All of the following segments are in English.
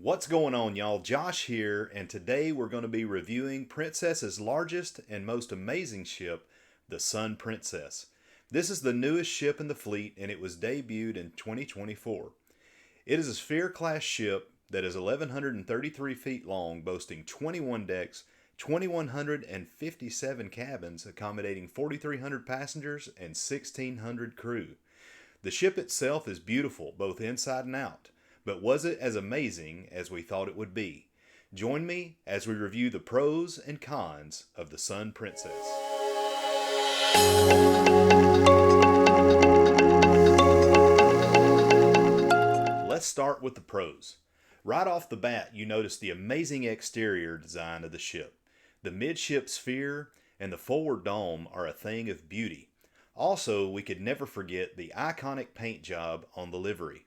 What's going on, y'all? Josh here, and today we're going to be reviewing Princess's largest and most amazing ship, the Sun Princess. This is the newest ship in the fleet, and it was debuted in 2024. It is a Sphere-class ship that is 1,133 feet long, boasting 21 decks, 2,157 cabins, accommodating 4,300 passengers and 1,600 crew. The ship itself is beautiful, both inside and out. But was it as amazing as we thought it would be? Join me as we review the pros and cons of the Sun Princess. Let's start with the pros. Right off the bat, you notice the amazing exterior design of the ship. The midship sphere and the forward dome are a thing of beauty. Also, we could never forget the iconic paint job on the livery.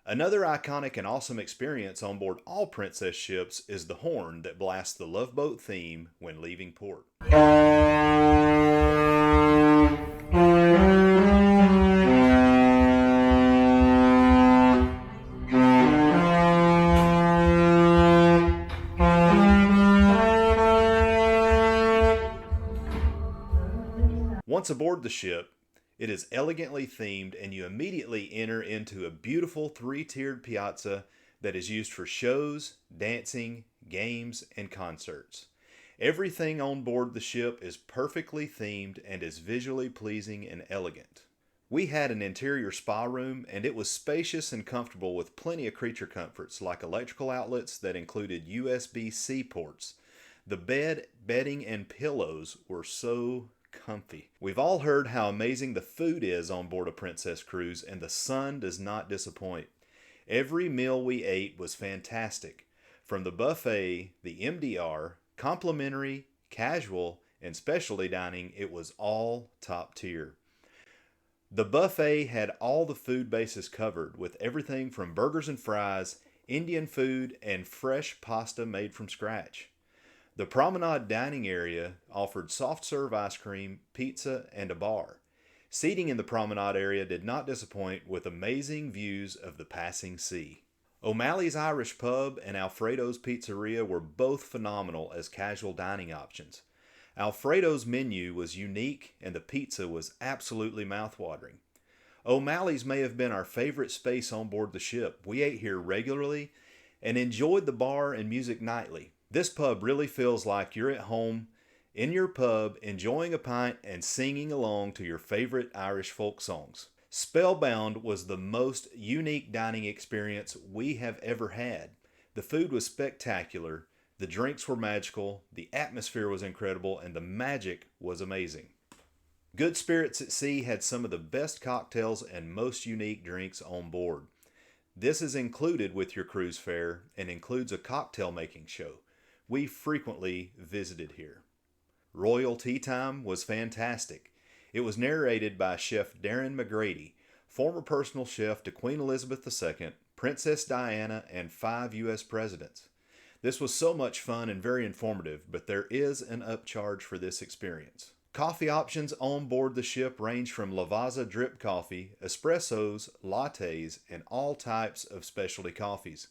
Another iconic and awesome experience on board all Princess ships is the horn that blasts the Love Boat theme when leaving port. Once aboard the ship, it is elegantly themed, and you immediately enter into a beautiful three-tiered piazza that is used for shows, dancing, games, and concerts. Everything on board the ship is perfectly themed and is visually pleasing and elegant. We had an interior spa room, and it was spacious and comfortable with plenty of creature comforts like electrical outlets that included USB-C ports. The bed, bedding, and pillows were so comfy. We've all heard how amazing the food is on board a Princess cruise, and the Sun does not disappoint. Every meal we ate was fantastic. From the buffet, the MDR, complimentary, casual, and specialty dining, it was all top tier. The buffet had all the food bases covered, with everything from burgers and fries, Indian food, and fresh pasta made from scratch. The promenade dining area offered soft serve ice cream, pizza, and a bar. Seating in the promenade area did not disappoint, with amazing views of the passing sea. O'Malley's Irish Pub and Alfredo's Pizzeria were both phenomenal as casual dining options. Alfredo's menu was unique, and the pizza was absolutely mouthwatering. O'Malley's may have been our favorite space on board the ship. We ate here regularly and enjoyed the bar and music nightly. This pub really feels like you're at home in your pub, enjoying a pint and singing along to your favorite Irish folk songs. Spellbound was the most unique dining experience we have ever had. The food was spectacular, the drinks were magical, the atmosphere was incredible, and the magic was amazing. Good Spirits at Sea had some of the best cocktails and most unique drinks on board. This is included with your cruise fare and includes a cocktail making show. We frequently visited here. Royal Tea Time was fantastic. It was narrated by Chef Darren McGrady, former personal chef to Queen Elizabeth II, Princess Diana, and 5 U.S. presidents. This was so much fun and very informative, but there is an upcharge for this experience. Coffee options on board the ship range from Lavazza drip coffee, espressos, lattes, and all types of specialty coffees.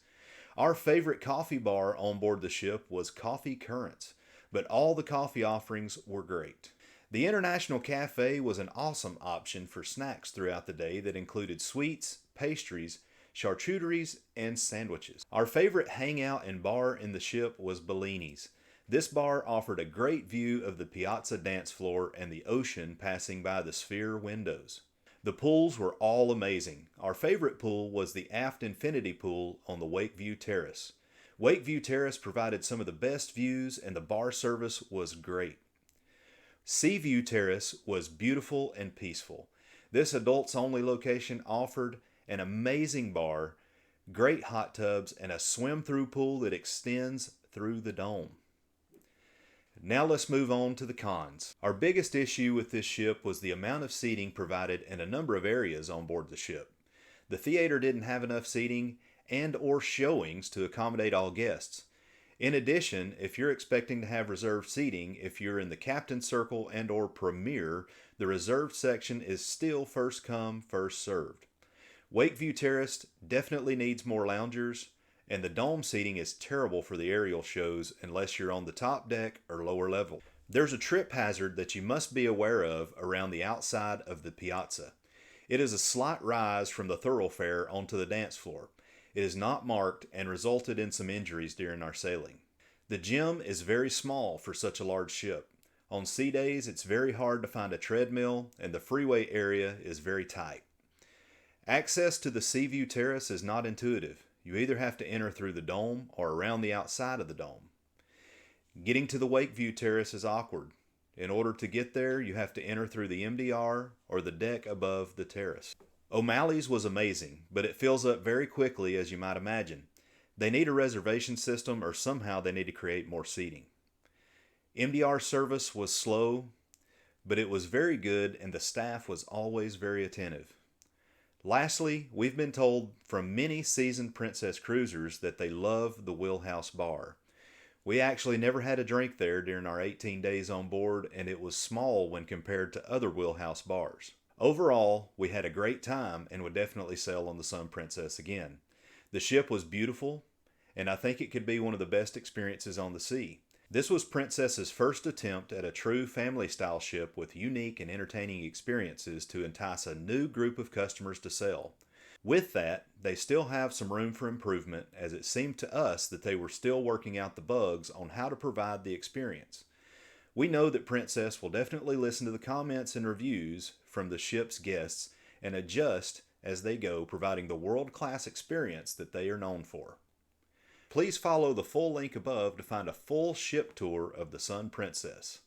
Our favorite coffee bar on board the ship was Coffee Currents, but all the coffee offerings were great. The International Cafe was an awesome option for snacks throughout the day that included sweets, pastries, charcuteries, and sandwiches. Our favorite hangout and bar in the ship was Bellini's. This bar offered a great view of the Piazza dance floor and the ocean passing by the Sphere windows. The pools were all amazing. Our favorite pool was the aft infinity pool on the Wakeview Terrace. Wakeview Terrace provided some of the best views, and the bar service was great. Seaview Terrace was beautiful and peaceful. This adults-only location offered an amazing bar, great hot tubs, and a swim-through pool that extends through the dome. Now let's move on to the cons. Our biggest issue with this ship was the amount of seating provided in a number of areas on board the ship. The theater didn't have enough seating and or showings to accommodate all guests. In addition, if you're expecting to have reserved seating, if you're in the captain's circle and or premier, the reserved section is still first come, first served. Wakeview Terrace definitely needs more loungers, And the dome seating is terrible for the aerial shows unless you're on the top deck or lower level. There's a trip hazard that you must be aware of around the outside of the Piazza. It is a slight rise from the thoroughfare onto the dance floor. It is not marked and resulted in some injuries during our sailing. The gym is very small for such a large ship. On sea days, it's very hard to find a treadmill, and the freeway area is very tight. Access to the Sea View Terrace is not intuitive. You either have to enter through the dome or around the outside of the dome. Getting to the Wakeview Terrace is awkward. In order to get there, you have to enter through the MDR or the deck above the terrace. O'Malley's was amazing, but it fills up very quickly, as you might imagine. They need a reservation system, or somehow they need to create more seating. MDR service was slow, but it was very good, and the staff was always very attentive. Lastly, we've been told from many seasoned Princess cruisers that they love the Wheelhouse Bar. We actually never had a drink there during our 18 days on board, and it was small when compared to other Wheelhouse bars. Overall, we had a great time and would definitely sail on the Sun Princess again. The ship was beautiful, and I think it could be one of the best experiences on the sea. This was Princess's first attempt at a true family-style ship with unique and entertaining experiences to entice a new group of customers to sail. With that, they still have some room for improvement, as it seemed to us that they were still working out the bugs on how to provide the experience. We know that Princess will definitely listen to the comments and reviews from the ship's guests and adjust as they go, providing the world-class experience that they are known for. Please follow the full link above to find a full ship tour of the Sun Princess.